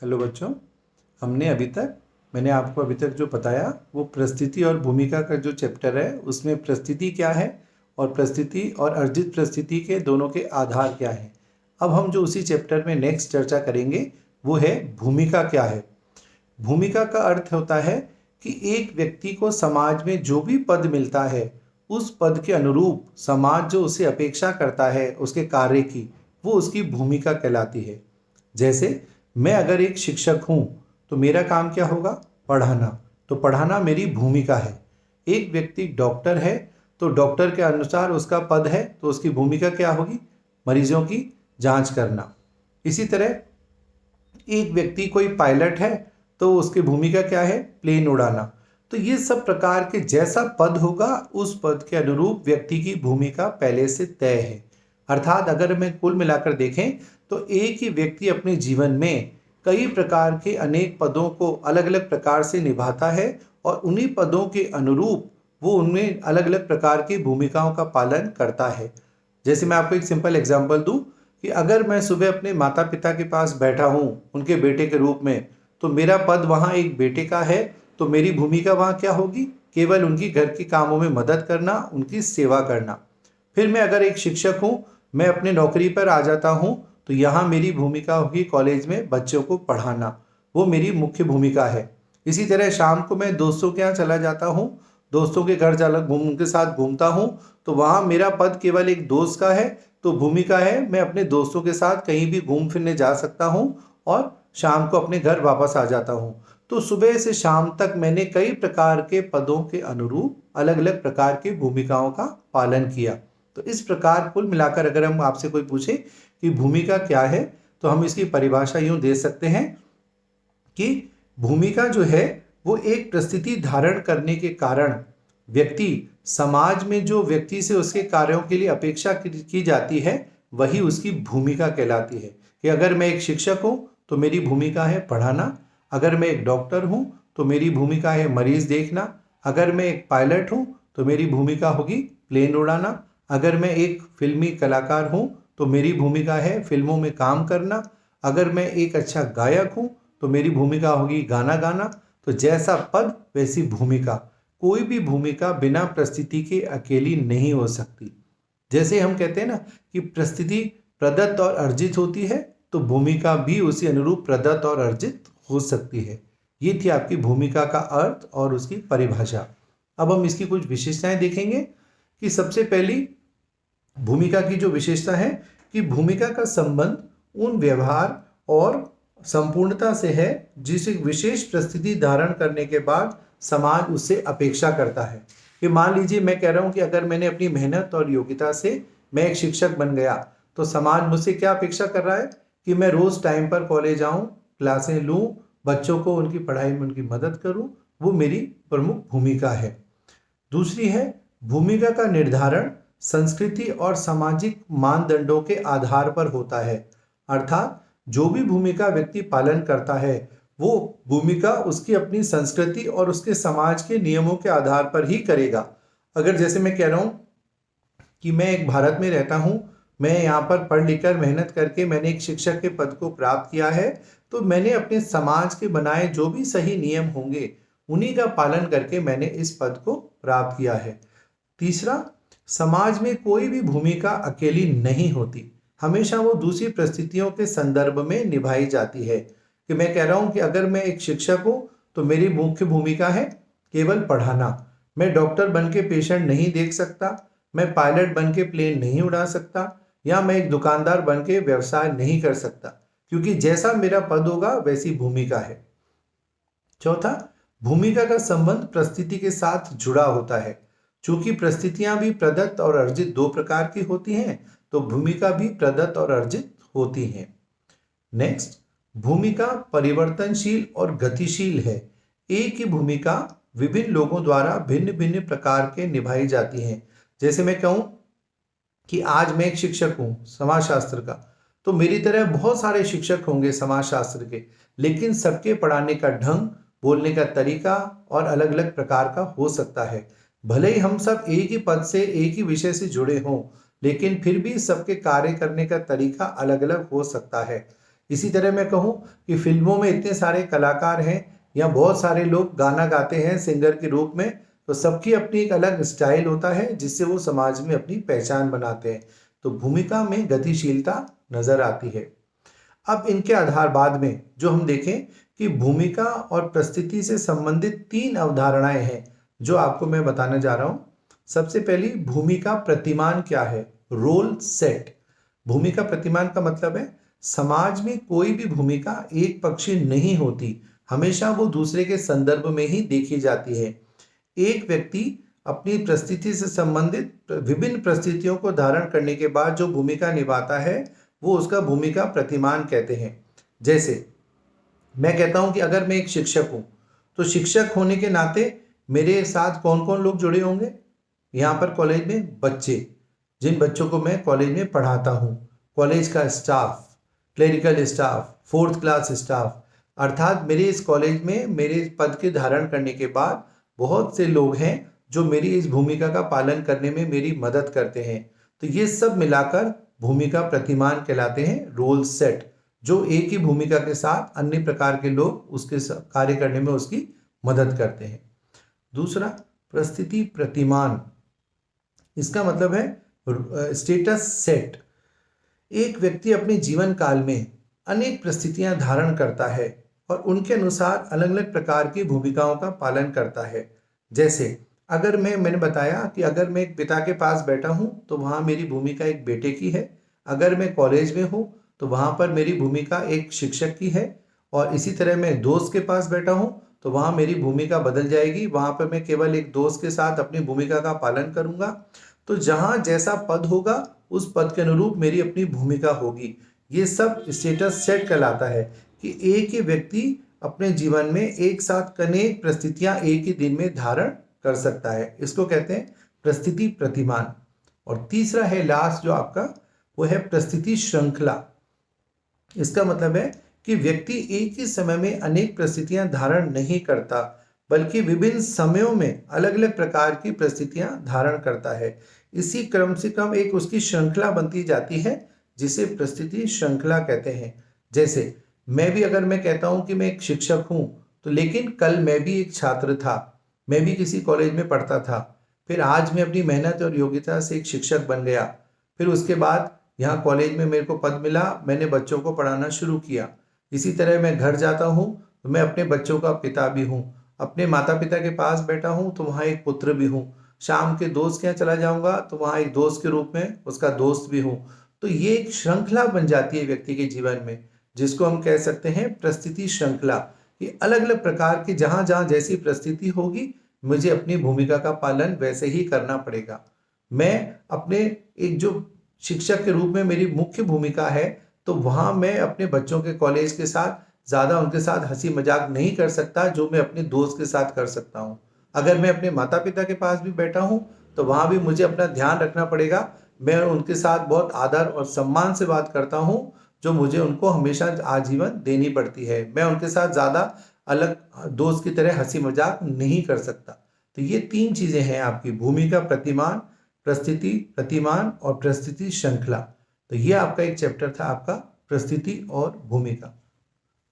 Hello बच्चों, मैंने आपको अभी तक जो बताया वो परिस्थिति और भूमिका का जो चैप्टर है उसमें परिस्थिति क्या है और परिस्थिति और अर्जित परिस्थिति के दोनों के आधार क्या हैं। अब हम जो उसी चैप्टर में नेक्स्ट चर्चा करेंगे वो है भूमिका क्या है। भूमिका का अर्थ होता है कि एक व्यक्ति को समाज में जो भी पद मिलता है उस पद के अनुरूप समाज जो उसे अपेक्षा करता है उसके कार्य की, वो उसकी भूमिका कहलाती है। जैसे मैं अगर एक शिक्षक हूँ तो मेरा काम क्या होगा? पढ़ाना। तो पढ़ाना मेरी भूमिका है। एक व्यक्ति डॉक्टर है तो डॉक्टर के अनुसार उसका पद है तो उसकी भूमिका क्या होगी? मरीजों की जांच करना। इसी तरह एक व्यक्ति कोई पायलट है तो उसकी भूमिका क्या है? प्लेन उड़ाना। तो ये सब प्रकार के जैसा पद होगा उस पद के अनुरूप व्यक्ति की भूमिका पहले से तय है। अर्थात अगर मैं कुल मिलाकर देखें तो एक ही व्यक्ति अपने जीवन में कई प्रकार के अनेक पदों को अलग अलग प्रकार से निभाता है और उन्हीं पदों के अनुरूप वो उनमें अलग अलग प्रकार की भूमिकाओं का पालन करता है। जैसे मैं आपको एक सिंपल एग्जांपल दूं कि अगर मैं सुबह अपने माता पिता के पास बैठा हूं उनके बेटे के रूप में, तो मेरा पद वहां एक बेटे का है, तो मेरी भूमिका वहां क्या होगी? केवल उनकी घर के कामों में मदद करना, उनकी सेवा करना। फिर मैं अगर एक शिक्षक हूं, मैं अपने नौकरी पर आ जाता हूं, तो यहाँ मेरी भूमिका होगी कॉलेज में बच्चों को पढ़ाना, वो मेरी मुख्य भूमिका है। इसी तरह शाम को मैं दोस्तों के यहाँ चला जाता हूँ, दोस्तों के घर चला उनके साथ घूमता हूँ, तो वहाँ मेरा पद केवल एक दोस्त का है। तो भूमिका है मैं अपने दोस्तों के साथ कहीं भी घूम फिरने जा सकता हूँ और शाम को अपने घर वापस आ जाता हूँ। तो सुबह से शाम तक मैंने कई प्रकार के पदों के अनुरूप अलग अलग प्रकार की भूमिकाओं का पालन किया। तो इस प्रकार कुल मिलाकर अगर हम आपसे कोई पूछे कि भूमिका क्या है, तो हम इसकी परिभाषा यूं दे सकते हैं कि भूमिका जो है वो एक परिस्थिति धारण करने के कारण व्यक्ति समाज में जो व्यक्ति से उसके कार्यों के लिए अपेक्षा की जाती है वही उसकी भूमिका कहलाती है। कि अगर मैं एक शिक्षक हूँ तो मेरी भूमिका है पढ़ाना, अगर मैं एक डॉक्टर हूँ तो मेरी भूमिका है मरीज देखना, अगर मैं एक पायलट हूँ तो मेरी भूमिका होगी प्लेन उड़ाना, अगर मैं एक फिल्मी कलाकार हूँ तो मेरी भूमिका है फिल्मों में काम करना, अगर मैं एक अच्छा गायक हूँ तो मेरी भूमिका होगी गाना गाना। तो जैसा पद वैसी भूमिका। कोई भी भूमिका बिना परिस्थिति के अकेली नहीं हो सकती। जैसे हम कहते हैं ना कि परिस्थिति प्रदत्त और अर्जित होती है, तो भूमिका भी उसी अनुरूप प्रदत्त और अर्जित हो सकती है। ये थी आपकी भूमिका का अर्थ और उसकी परिभाषा। अब हम इसकी कुछ विशेषताएं देखेंगे कि सबसे पहली भूमिका की जो विशेषता है कि भूमिका का संबंध उन व्यवहार और संपूर्णता से है जिस एक विशेष परिस्थिति धारण करने के बाद समाज उससे अपेक्षा करता है। कि मान लीजिए मैं कह रहा हूं कि अगर मैंने अपनी मेहनत और योग्यता से मैं एक शिक्षक बन गया तो समाज मुझसे क्या अपेक्षा कर रहा है कि मैं रोज टाइम पर कॉलेज आऊं, क्लासें लूं, बच्चों को उनकी पढ़ाई में उनकी मदद करूं। वो मेरी प्रमुख भूमिका है। दूसरी है भूमिका का निर्धारण संस्कृति और सामाजिक मानदंडों के आधार पर होता है। अर्थात जो भी भूमिका व्यक्ति पालन करता है वो भूमिका उसकी अपनी संस्कृति और उसके समाज के नियमों के आधार पर ही करेगा। अगर जैसे मैं कह रहा हूं कि मैं एक भारत में रहता हूं, मैं यहाँ पर पढ़ लिख कर मेहनत करके मैंने एक शिक्षक के पद को प्राप्त किया है, तो मैंने अपने समाज के बनाए जो भी सही नियम होंगे उन्हीं का पालन करके मैंने इस पद को प्राप्त किया है। तीसरा, समाज में कोई भी भूमिका अकेली नहीं होती, हमेशा वो दूसरी परिस्थितियों के संदर्भ में निभाई जाती है। कि मैं कह रहा हूं कि अगर मैं एक शिक्षक हूं तो मेरी मुख्य भूमिका है केवल पढ़ाना। मैं डॉक्टर बन के पेशेंट नहीं देख सकता, मैं पायलट बन के प्लेन नहीं उड़ा सकता, या मैं एक दुकानदार बन के व्यवसाय नहीं कर सकता, क्योंकि जैसा मेरा पद होगा वैसी भूमिका है। चौथा, भूमिका का संबंध परिस्थिति के साथ जुड़ा होता है। चूंकि परिस्थितियां भी प्रदत्त और अर्जित दो प्रकार की होती हैं, तो भूमिका भी प्रदत्त और अर्जित होती हैं। नेक्स्ट, भूमिका परिवर्तनशील और गतिशील है। एक ही भूमिका विभिन्न लोगों द्वारा भिन्न भिन्न प्रकार के निभाई जाती हैं। जैसे मैं कहूं कि आज मैं एक शिक्षक हूं समाजशास्त्र का, तो मेरी तरह बहुत सारे शिक्षक होंगे समाजशास्त्र के, लेकिन सबके पढ़ाने का ढंग, बोलने का तरीका और अलग अलग प्रकार का हो सकता है। भले ही हम सब एक ही पद से एक ही विषय से जुड़े हों, लेकिन फिर भी सबके कार्य करने का तरीका अलग अलग हो सकता है। इसी तरह मैं कहूँ कि फिल्मों में इतने सारे कलाकार हैं या बहुत सारे लोग गाना गाते हैं सिंगर के रूप में, तो सबकी अपनी एक अलग स्टाइल होता है जिससे वो समाज में अपनी पहचान बनाते हैं। तो भूमिका में गतिशीलता नजर आती है। अब इनके आधार बाद में जो हम देखें कि भूमिका और परिस्थिति से संबंधित 3 अवधारणाएं हैं जो आपको मैं बताने जा रहा हूं। सबसे पहली भूमिका प्रतिमान क्या है? Role set. भूमिका प्रतिमान का मतलब है समाज में कोई भी भूमिका एक पक्षीय नहीं होती, हमेशा वो दूसरे के संदर्भ में ही देखी जाती है। एक व्यक्ति अपनी परिस्थिति से संबंधित विभिन्न परिस्थितियों को धारण करने के बाद जो भूमिका निभाता है वो उसका भूमिका प्रतिमान कहते हैं। जैसे मैं कहता हूं कि अगर मैं एक शिक्षक हूं तो शिक्षक होने के नाते मेरे साथ कौन कौन लोग जुड़े होंगे? यहाँ पर कॉलेज में बच्चे, जिन बच्चों को मैं कॉलेज में पढ़ाता हूँ, कॉलेज का staff, clerical staff, 4th class staff, अर्थात मेरे इस कॉलेज में मेरे पद के धारण करने के बाद बहुत से लोग हैं जो मेरी इस भूमिका का पालन करने में मेरी मदद करते हैं। तो ये सब मिलाकर भूमिका प्रतिमान कहलाते हैं, रोल सेट, जो एक ही भूमिका के साथ अन्य प्रकार के लोग उसके कार्य करने में उसकी मदद करते हैं। दूसरा परिस्थिति प्रतिमान, इसका मतलब है स्टेटस सेट। एक व्यक्ति अपने जीवन काल में अनेक परिस्थितियां धारण करता है और उनके अनुसार अलग अलग प्रकार की भूमिकाओं का पालन करता है। जैसे अगर मैंने बताया कि अगर मैं एक पिता के पास बैठा हूं तो वहां मेरी भूमिका एक बेटे की है। अगर मैं कॉलेज में हूं तो वहां पर मेरी भूमिका एक शिक्षक की है। और इसी तरह मैं दोस्त के पास बैठा हूं तो वहां मेरी भूमिका बदल जाएगी, वहां पर मैं केवल एक दोस्त के साथ अपनी भूमिका का पालन करूंगा। तो जहां जैसा पद होगा उस पद के अनुरूप मेरी अपनी भूमिका होगी। ये सब स्टेटस सेट कहलाता है कि एक ही व्यक्ति अपने जीवन में एक साथ अनेक परिस्थितियां एक ही दिन में धारण कर सकता है। इसको कहते हैं परिस्थिति प्रतिमान। और तीसरा है लास्ट जो आपका, वो है परिस्थिति श्रृंखला। इसका मतलब है कि व्यक्ति एक ही समय में अनेक परिस्थितियां धारण नहीं करता, बल्कि विभिन्न समयों में अलग अलग प्रकार की परिस्थितियां धारण करता है। इसी क्रम से क्रम एक उसकी श्रृंखला बनती जाती है जिसे परिस्थिति श्रृंखला कहते हैं। जैसे अगर मैं कहता हूं कि मैं एक शिक्षक हूं, तो लेकिन कल मैं भी एक छात्र था, मैं भी किसी कॉलेज में पढ़ता था, फिर आज मैं अपनी मेहनत और योग्यता से एक शिक्षक बन गया, फिर उसके बाद यहाँ कॉलेज में मेरे को पद मिला, मैंने बच्चों को पढ़ाना शुरू किया। इसी तरह मैं घर जाता हूँ तो मैं अपने बच्चों का पिता भी हूँ, अपने माता पिता के पास बैठा हूँ तो वहाँ एक पुत्र भी हूँ, शाम के दोस्त के यहाँ चला जाऊँगा तो वहाँ एक दोस्त के रूप में उसका दोस्त भी हूँ। तो ये एक श्रृंखला बन जाती है व्यक्ति के जीवन में, जिसको हम कह सकते हैं परिस्थिति श्रृंखला। ये अलग अलग प्रकार की जहाँ जहाँ जैसी परिस्थिति होगी मुझे अपनी भूमिका का पालन वैसे ही करना पड़ेगा। मैं अपने एक जो शिक्षक के रूप में मेरी मुख्य भूमिका है, तो वहाँ मैं अपने बच्चों के कॉलेज के साथ ज़्यादा उनके साथ हंसी मजाक नहीं कर सकता जो मैं अपने दोस्त के साथ कर सकता हूँ। अगर मैं अपने माता पिता के पास भी बैठा हूँ तो वहाँ भी मुझे अपना ध्यान रखना पड़ेगा। मैं उनके साथ बहुत आदर और सम्मान से बात करता हूँ जो मुझे उनको हमेशा आजीवन देनी पड़ती है। मैं उनके साथ ज़्यादा अलग दोस्त की तरह हंसी मजाक नहीं कर सकता। तो ये 3 चीज़ें हैं आपकी भूमिका प्रतिमान, परिस्थिति प्रतिमान और परिस्थिति श्रृंखला। तो ये आपका एक चैप्टर था आपका परिस्थिति और भूमिका।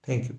Thank you.